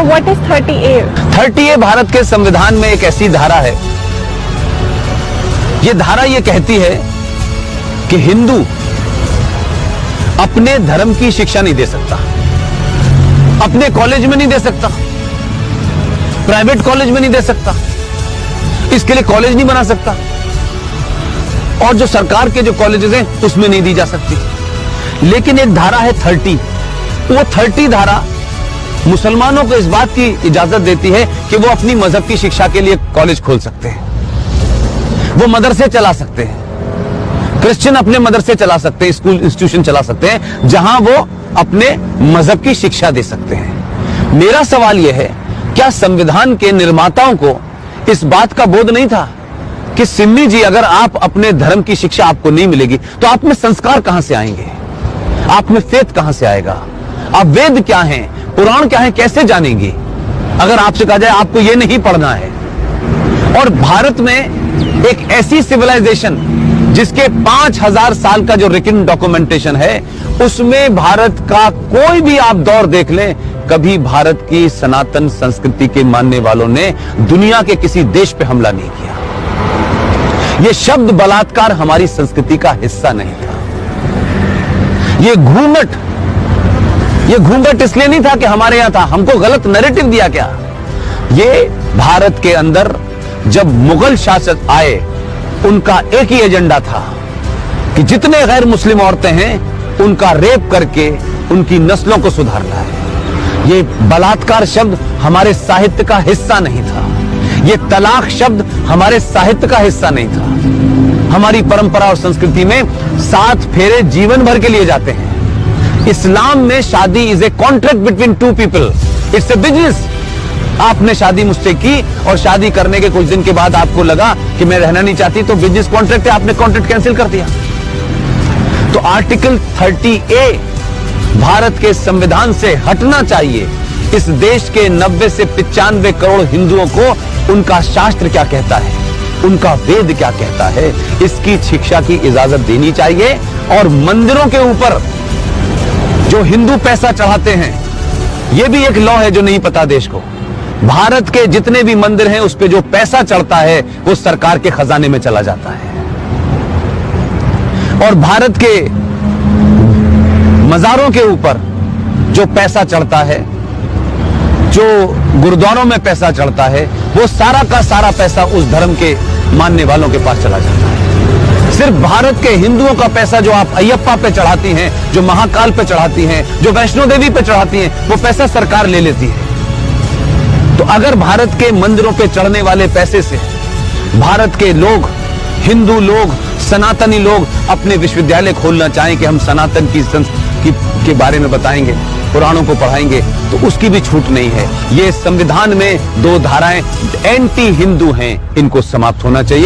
What is 30A? 30A Bharat के संविधान में एक ऐसी धारा है, ये धारा ये कहती है कि हिंदू अपने धर्म की शिक्षा नहीं दे सकता, अपने कॉलेज में नहीं दे सकता, प्राइवेट कॉलेज में नहीं दे सकता, इसके लिए कॉलेज नहीं बना सकता, और जो सरकार के जो कॉलेजेस हैं उसमें नहीं दी जा सकती। लेकिन एक धारा है 30, वो 30 धारा मुसलमानों को इस बात की इजाजत देती है कि वो अपनी मजहब की शिक्षा के लिए कॉलेज खोल सकते हैं, वो मदरसे चला सकते हैं, क्रिश्चियन अपने मदरसे चला सकते हैं, स्कूल इंस्टीट्यूशन चला सकते हैं जहां वो अपने मजहब की शिक्षा दे सकते हैं। मेरा सवाल यह है, क्या संविधान के निर्माताओं को इस बात का बोध नहीं था कि सिन्नी जी, अगर आप अपने धर्म की शिक्षा आपको नहीं मिलेगी तो आप में संस्कार कहां से आएंगे, आप में फेथ कहां से आएगा, आप वेद क्या हैं, पुराण क्या है, कैसे जानेंगे अगर आपसे कहा जाए आपको यह नहीं पढ़ना है। और भारत में एक ऐसी सिविलाइजेशन जिसके 5000 साल का जो रिटन डॉक्यूमेंटेशन है, उसमें भारत का कोई भी आप दौर देख लें, कभी भारत की सनातन संस्कृति के मानने वालों ने दुनिया के किसी देश पे हमला नहीं किया। यह शब्द बलात्कार हमारी संस्कृति का हिस्सा नहीं था। ये घूंघट इसलिए नहीं था कि हमारे यहां था, हमको गलत नैरेटिव दिया क्या। ये भारत के अंदर जब मुगल शासक आए, उनका एक ही एजेंडा था कि जितने गैर मुस्लिम औरतें हैं उनका रेप करके उनकी नस्लों को सुधारना है। ये बलात्कार शब्द हमारे साहित्य का हिस्सा नहीं था, ये तलाक शब्द हमारे साहित्य का हिस्सा नहीं था। हमारी परंपरा और संस्कृति में 7 फेरे जीवन भर के लिए जाते हैं। इस्लाम में शादी is a contract between 2 people, it's a business. आपने शादी मुझसे की और शादी करने के कुछ दिन के बाद आपको लगा कि मैं रहना नहीं चाहती, तो बिजनेस कॉन्ट्रैक्ट है, आपने कॉन्ट्रैक्ट कैंसिल कर दिया। तो आर्टिकल 30A भारत के संविधान से हटना चाहिए। इस देश के 90 से 95 करोड़ हिंदुओं को उनका शास्त्र क्या कहता है, उनका वेद क्या कहता है, इसकी शिक्षा की इजाजत देनी चाहिए। और मंदिरों के ऊपर जो हिंदू पैसा चढ़ाते हैं, यह भी एक लॉ है जो नहीं पता देश को। भारत के जितने भी मंदिर हैं उस पे जो पैसा चढ़ता है वो सरकार के खजाने में चला जाता है। और भारत के मजारों के ऊपर जो पैसा चढ़ता है, जो गुरुद्वारों में पैसा चढ़ता है, वो सारा का सारा पैसा उस धर्म के मानने वालों के पास चला जाता है। सिर्फ भारत के हिंदुओं का पैसा जो आप अयप्पा पे चढ़ाती हैं, जो महाकाल पे चढ़ाती हैं, जो वैष्णो देवी पे चढ़ाती हैं, वो पैसा सरकार ले लेती है। तो अगर भारत के मंदिरों पे चढ़ने वाले पैसे से भारत के लोग, हिंदू लोग, सनातनी लोग अपने विश्वविद्यालय खोलना चाहें कि हम सनातन की संस्कृति के बारे में बताएंगे, पुराणों को पढ़ाएंगे, तो उसकी भी छूट नहीं है। ये संविधान में 2 धाराएं एंटी हिंदू हैं, इनको समाप्त होना चाहिए।